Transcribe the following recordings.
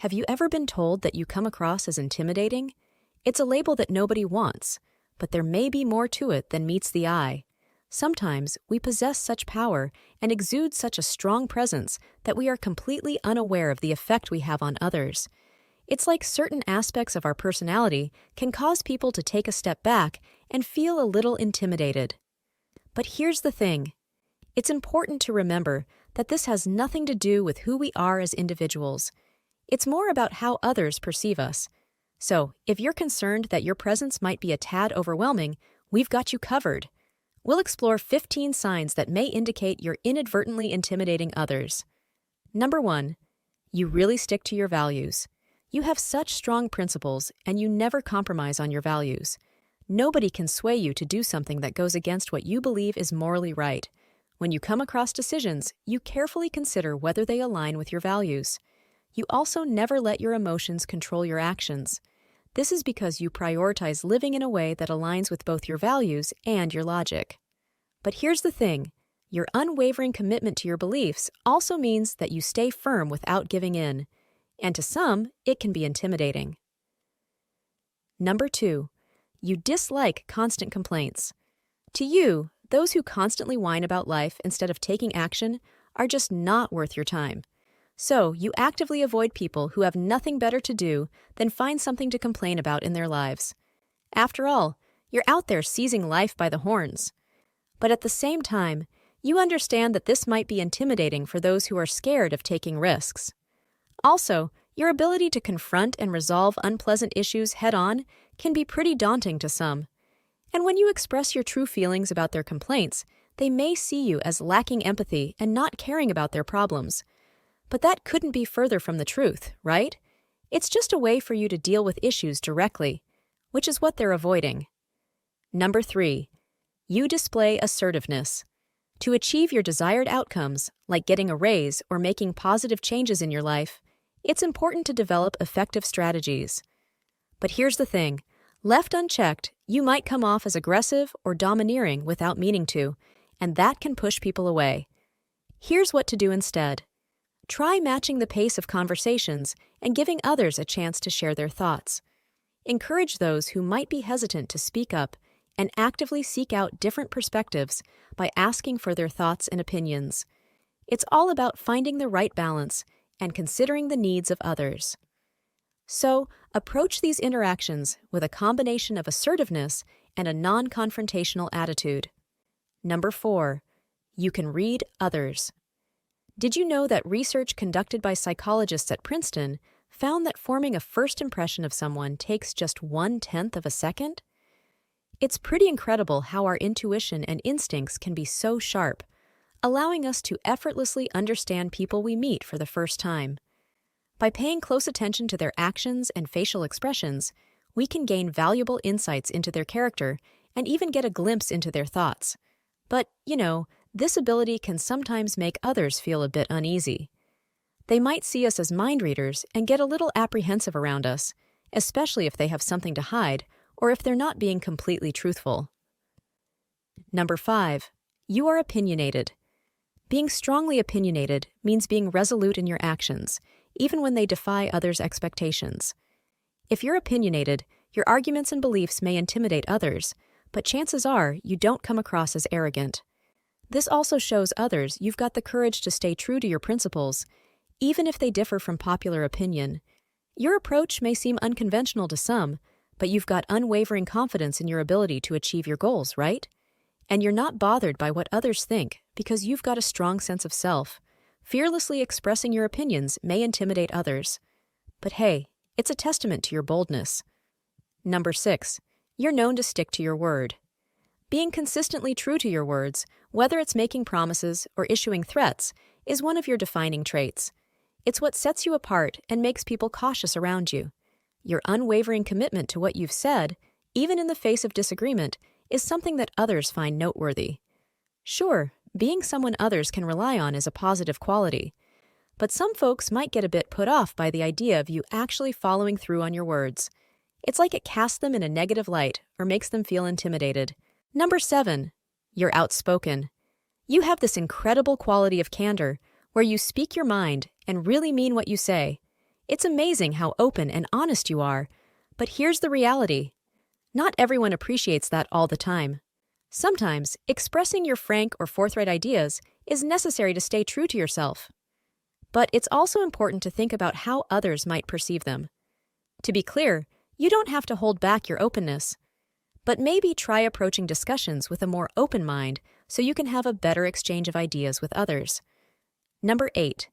Have you ever been told that you come across as intimidating? It's a label that nobody wants, but there may be more to it than meets the eye. Sometimes we possess such power and exude such a strong presence that we are completely unaware of the effect we have on others. It's like certain aspects of our personality can cause people to take a step back and feel a little intimidated. But here's the thing. It's important to remember that this has nothing to do with who we are as individuals. It's more about how others perceive us. So, if you're concerned that your presence might be a tad overwhelming, we've got you covered. We'll explore 15 signs that may indicate you're inadvertently intimidating others. Number 1. You really stick to your values. You have such strong principles, and you never compromise on your values. Nobody can sway you to do something that goes against what you believe is morally right. When you come across decisions, you carefully consider whether they align with your values. You also never let your emotions control your actions. This is because you prioritize living in a way that aligns with both your values and your logic. But here's the thing. Your unwavering commitment to your beliefs also means that you stay firm without giving in. And to some, it can be intimidating. Number 2. You dislike constant complaints. To you, those who constantly whine about life instead of taking action are just not worth your time. So, you actively avoid people who have nothing better to do than find something to complain about in their lives. After all, you're out there seizing life by the horns. But at the same time, you understand that this might be intimidating for those who are scared of taking risks. Also, your ability to confront and resolve unpleasant issues head-on can be pretty daunting to some. And when you express your true feelings about their complaints, they may see you as lacking empathy and not caring about their problems. But that couldn't be further from the truth, right? It's just a way for you to deal with issues directly, which is what they're avoiding. Number 3. You display assertiveness. To achieve your desired outcomes, like getting a raise or making positive changes in your life, it's important to develop effective strategies. But here's the thing. Left unchecked, you might come off as aggressive or domineering without meaning to, and that can push people away. Here's what to do instead. Try matching the pace of conversations and giving others a chance to share their thoughts. Encourage those who might be hesitant to speak up and actively seek out different perspectives by asking for their thoughts and opinions. It's all about finding the right balance and considering the needs of others. So, approach these interactions with a combination of assertiveness and a non-confrontational attitude. Number 4. You can read others. Did you know that research conducted by psychologists at Princeton found that forming a first impression of someone takes just 1/10 of a second? It's pretty incredible how our intuition and instincts can be so sharp, allowing us to effortlessly understand people we meet for the first time. By paying close attention to their actions and facial expressions, we can gain valuable insights into their character and even get a glimpse into their thoughts. But, this ability can sometimes make others feel a bit uneasy. They might see us as mind readers and get a little apprehensive around us, especially if they have something to hide or if they're not being completely truthful. Number 5. You are opinionated. Being strongly opinionated means being resolute in your actions, even when they defy others' expectations. If you're opinionated, your arguments and beliefs may intimidate others, but chances are you don't come across as arrogant. This also shows others you've got the courage to stay true to your principles, even if they differ from popular opinion. Your approach may seem unconventional to some, but you've got unwavering confidence in your ability to achieve your goals, right? And you're not bothered by what others think because you've got a strong sense of self. Fearlessly expressing your opinions may intimidate others. But hey, it's a testament to your boldness. Number 6. You're known to stick to your word. Being consistently true to your words, whether it's making promises or issuing threats, is one of your defining traits. It's what sets you apart and makes people cautious around you. Your unwavering commitment to what you've said, even in the face of disagreement, is something that others find noteworthy. Sure, being someone others can rely on is a positive quality, but some folks might get a bit put off by the idea of you actually following through on your words. It's like it casts them in a negative light or makes them feel intimidated. Number 7. You're outspoken. You have this incredible quality of candor where you speak your mind and really mean what you say. It's amazing how open and honest you are. But here's the reality. Not everyone appreciates that all the time. Sometimes, expressing your frank or forthright ideas is necessary to stay true to yourself. But it's also important to think about how others might perceive them. To be clear, you don't have to hold back your openness. But maybe try approaching discussions with a more open mind so you can have a better exchange of ideas with others. Number 8.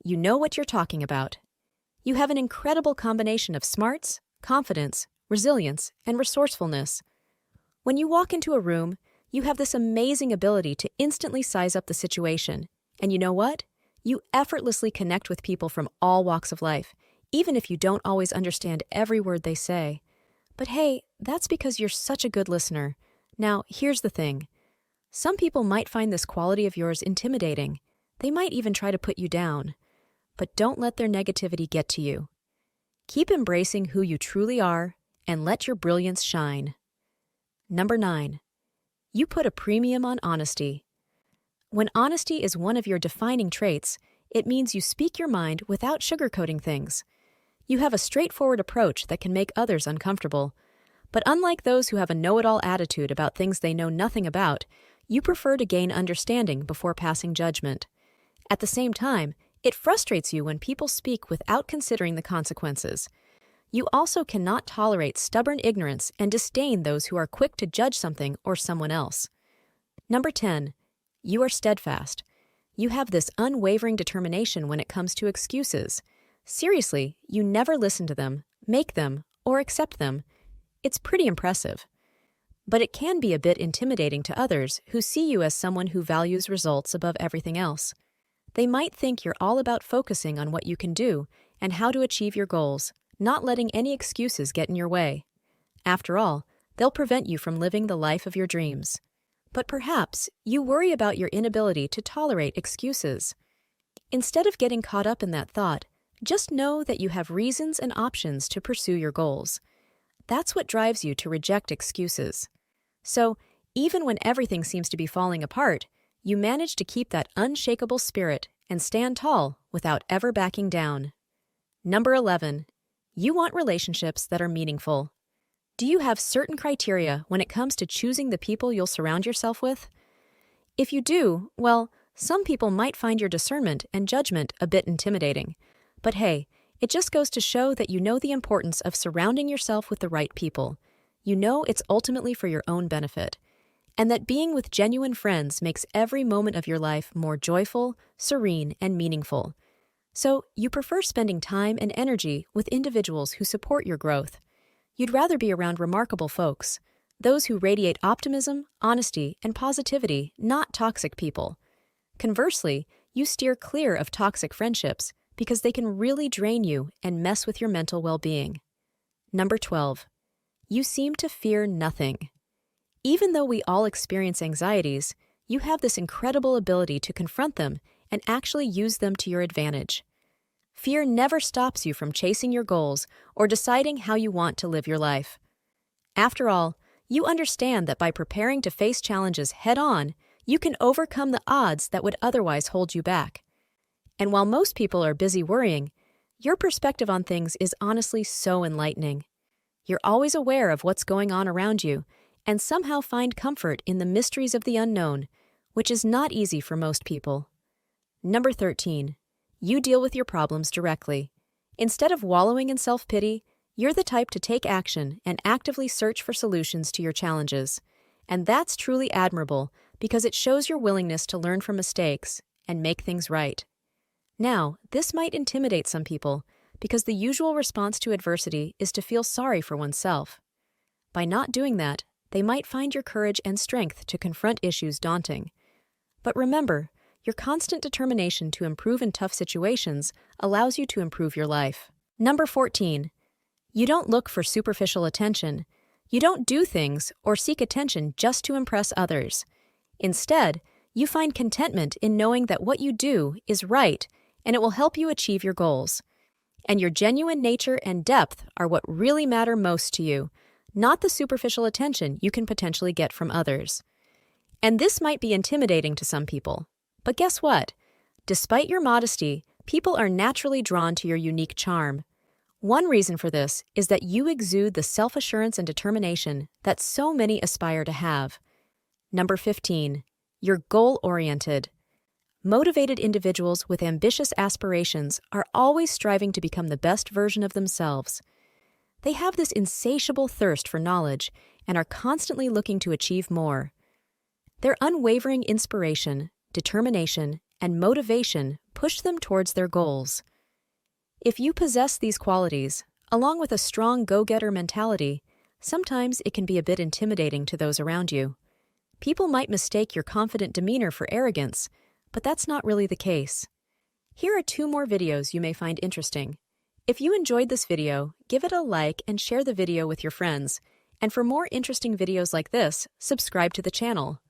You know what you're talking about. You have an incredible combination of smarts, confidence, resilience, and resourcefulness. When you walk into a room, you have this amazing ability to instantly size up the situation. And you know what? You effortlessly connect with people from all walks of life, even if you don't always understand every word they say. But hey, that's because you're such a good listener. Now, here's the thing. Some people might find this quality of yours intimidating. They might even try to put you down. But don't let their negativity get to you. Keep embracing who you truly are and let your brilliance shine. Number 9. You put a premium on honesty. When honesty is one of your defining traits, it means you speak your mind without sugarcoating things. You have a straightforward approach that can make others uncomfortable. But unlike those who have a know-it-all attitude about things they know nothing about, you prefer to gain understanding before passing judgment. At the same time, it frustrates you when people speak without considering the consequences. You also cannot tolerate stubborn ignorance and disdain those who are quick to judge something or someone else. Number 10. You are steadfast. You have this unwavering determination when it comes to excuses. Seriously, you never listen to them, make them, or accept them. It's pretty impressive. But it can be a bit intimidating to others who see you as someone who values results above everything else. They might think you're all about focusing on what you can do and how to achieve your goals, not letting any excuses get in your way. After all, they'll prevent you from living the life of your dreams. But perhaps you worry about your inability to tolerate excuses. Instead of getting caught up in that thought, just know that you have reasons and options to pursue your goals. That's what drives you to reject excuses. So, even when everything seems to be falling apart, you manage to keep that unshakable spirit and stand tall without ever backing down. Number 11. You want relationships that are meaningful. Do you have certain criteria when it comes to choosing the people you'll surround yourself with? If you do, well, some people might find your discernment and judgment a bit intimidating. But hey, it just goes to show that you know the importance of surrounding yourself with the right people. You know it's ultimately for your own benefit. And that being with genuine friends makes every moment of your life more joyful, serene, and meaningful. So, you prefer spending time and energy with individuals who support your growth. You'd rather be around remarkable folks, those who radiate optimism, honesty, and positivity, not toxic people. Conversely, you steer clear of toxic friendships because they can really drain you and mess with your mental well-being. Number 12. You seem to fear nothing. Even though we all experience anxieties, you have this incredible ability to confront them and actually use them to your advantage. Fear never stops you from chasing your goals or deciding how you want to live your life. After all, you understand that by preparing to face challenges head-on, you can overcome the odds that would otherwise hold you back. And while most people are busy worrying, your perspective on things is honestly so enlightening. You're always aware of what's going on around you and somehow find comfort in the mysteries of the unknown, which is not easy for most people. Number 13. You deal with your problems directly. Instead of wallowing in self-pity, you're the type to take action and actively search for solutions to your challenges. And that's truly admirable because it shows your willingness to learn from mistakes and make things right. Now, this might intimidate some people because the usual response to adversity is to feel sorry for oneself. By not doing that, they might find your courage and strength to confront issues daunting. But remember, your constant determination to improve in tough situations allows you to improve your life. Number 14. You don't look for superficial attention. You don't do things or seek attention just to impress others. Instead, you find contentment in knowing that what you do is right and it will help you achieve your goals. And your genuine nature and depth are what really matter most to you, not the superficial attention you can potentially get from others. And this might be intimidating to some people. But guess what? Despite your modesty, People are naturally drawn to your unique charm. One reason for this is that you exude the self-assurance and determination that so many aspire to have. Number 15. You're goal-oriented. Motivated individuals with ambitious aspirations are always striving to become the best version of themselves. They have this insatiable thirst for knowledge and are constantly looking to achieve more. Their unwavering inspiration, determination, and motivation push them towards their goals. If you possess these qualities, along with a strong go-getter mentality, sometimes it can be a bit intimidating to those around you. People might mistake your confident demeanor for arrogance, but that's not really the case. Here are 2 more videos you may find interesting. If you enjoyed this video, give it a like and share the video with your friends. And for more interesting videos like this, subscribe to the channel.